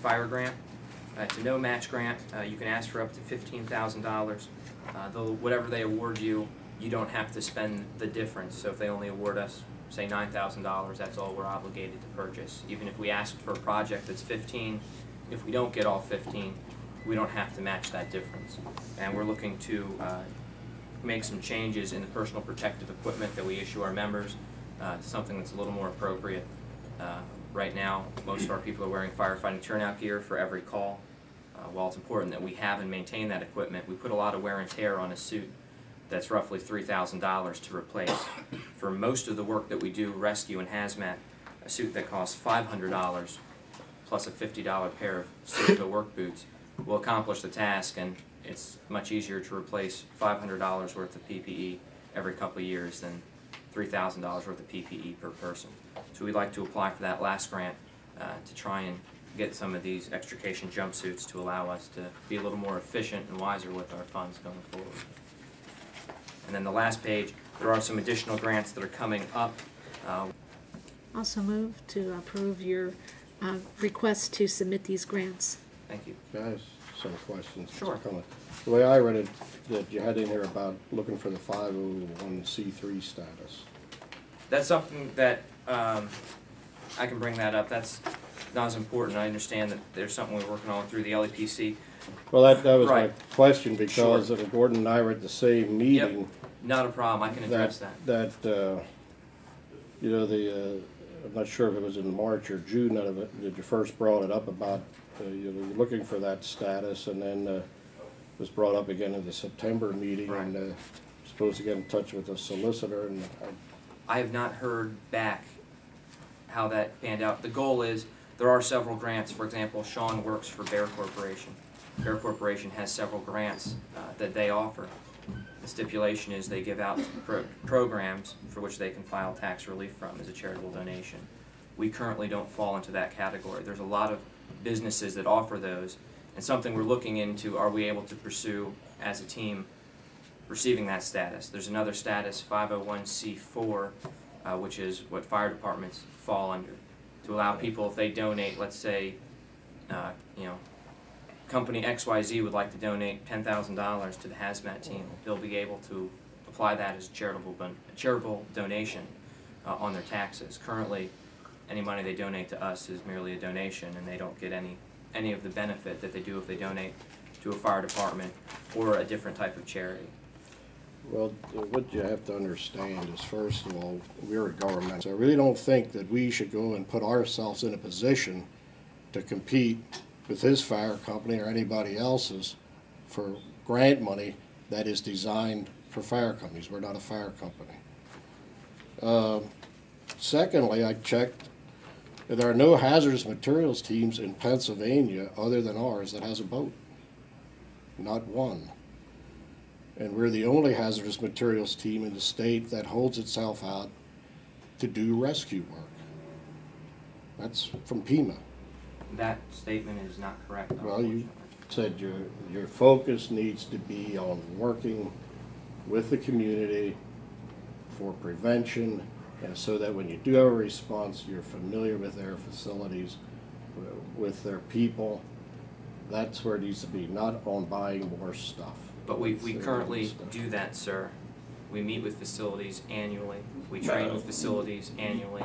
fire grant. It's a no-match grant. You can ask for up to $15,000. Whatever they award you, you don't have to spend the difference. So if they only award us, say, $9,000, that's all we're obligated to purchase. Even if we ask for a project that's 15, if we don't get all 15, we don't have to match that difference. And we're looking to make some changes in the personal protective equipment that we issue our members, something that's a little more appropriate. Right now, most of our people are wearing firefighting turnout gear for every call. While it's important that we have and maintain that equipment, we put a lot of wear and tear on a suit that's roughly $3,000 to replace. For most of the work that we do, rescue and hazmat, a suit that costs $500 plus a $50 pair of safety work boots will accomplish the task, and it's much easier to replace $500 worth of PPE every couple of years than $3,000 worth of PPE per person. So we'd like to apply for that last grant to try and get some of these extrication jumpsuits to allow us to be a little more efficient and wiser with our funds going forward. And then the last page, there are some additional grants that are coming up. Also move to approve your request to submit these grants. Thank you. Guys, some questions. Sure. The way I read it, that you had in here about looking for the 501c3 status. That's something that I can bring that up. That's not as important. I understand that there's something we're working on through the LEPC. Well, that was Right. my question, because Sure. Gordon and I were at the same meeting. Yep. Not a problem. I can address that. You know, I'm not sure if it was in March or June that you first brought it up about you know, looking for that status, and then it was brought up again in the September meeting, Right. and supposed to get in touch with the solicitor, and I have not heard back how that panned out. The goal is, there are several grants. For example, Shawn works for Bear Corporation. Bear Corporation has several grants that they offer. The stipulation is they give out programs for which they can file tax relief from as a charitable donation. We currently don't fall into that category. There's a lot of businesses that offer those, and something we're looking into, are we able to pursue as a team receiving that status. There's another status, 501c4, which is what fire departments fall under, to allow people, if they donate, let's say, you know, company XYZ would like to donate $10,000 to the Hazmat Team, they'll be able to apply that as a charitable donation on their taxes. Currently, any money they donate to us is merely a donation, and they don't get any of the benefit that they do if they donate to a fire department or a different type of charity. well, what you have to understand is, first of all, we're a government, so I really don't think that we should go and put ourselves in a position to compete with his fire company or anybody else's for grant money that is designed for fire companies. We're not a fire company. Secondly, I checked, there are no hazardous materials teams in Pennsylvania other than ours that has a boat. Not one. And we're the only hazardous materials team in the state that holds itself out to do rescue work. That's from PEMA. That statement is not correct. Well, you said your focus needs to be on working with the community for prevention, and so that when you do have a response, you're familiar with their facilities, with their people. That's where it needs to be, not on buying more stuff. But we currently do that, sir. We meet with facilities annually. We train with facilities annually.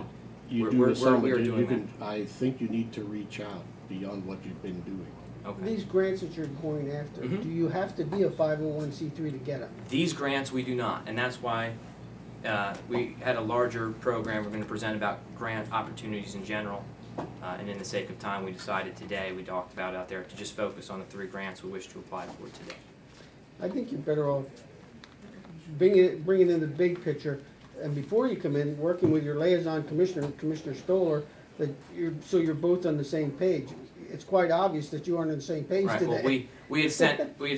You do some, but I think you need to reach out beyond what you've been doing. Okay. These grants that you're going after, do you have to be a 501c3 to get them? These grants we do not, and that's why we had a larger program we're going to present about grant opportunities in general, and in the sake of time we decided today, we talked about out there, to just focus on the 3 grants we wish to apply for today. I think you're better off bringing in the big picture, and before you come in, working with your liaison commissioner, Commissioner Stohler, that you're both on the same page. It's quite obvious that you aren't on the same page Right. today. Well, we had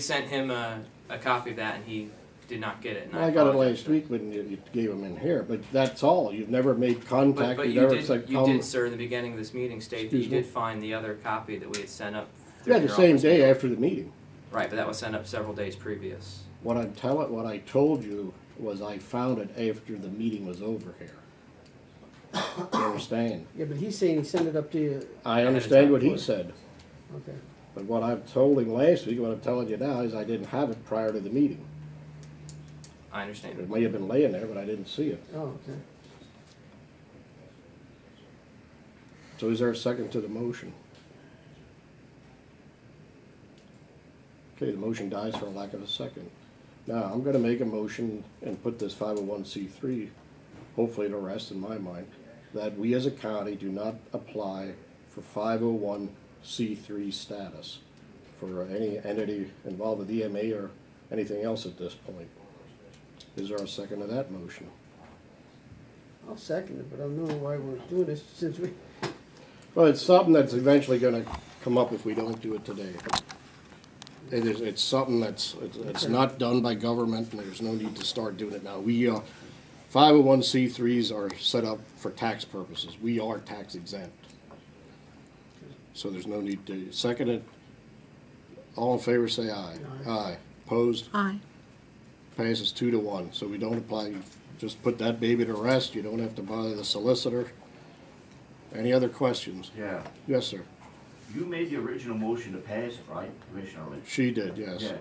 sent him a copy of that, and he did not get it. And Well, I got it last week when you gave them in here, but that's all. You've never made contact. But you did, sir, in the beginning of this meeting, state that you did find the other copy that we had sent up. Yeah, the same day after the meeting. Right, but that was sent up several days previous. What I told you was I found it after the meeting was over here. You understand? Yeah, but he's saying he sent it up to you. I understand what he said. Okay. But what I told him last week, what I'm telling you now, is I didn't have it prior to the meeting. I understand. It may have been laying there, but I didn't see it. Oh, okay. So is there a second to the motion? Okay, the motion dies for lack of a second. Now, I'm gonna make a motion and put this 501c3, hopefully to rest in my mind, that we as a county do not apply for 501c3 status for any entity involved with EMA or anything else at this point. Is there a second to that motion? I'll second it, but I don't know why we're doing this since we, Well, it's something that's eventually gonna come up if we don't do it today. It's something it's not done by government, and there's no need to start doing it now. 501c3s are set up for tax purposes. We are tax exempt. So there's no need to second it. All in favor say aye. Aye. Opposed? Aye. Passes 2-1. So we don't apply, you just put that baby to rest. You don't have to bother the solicitor. Any other questions? Yeah, Yes, sir. you made the original motion to pass it, right, Commissioner Litz? She did, yes. Yeah,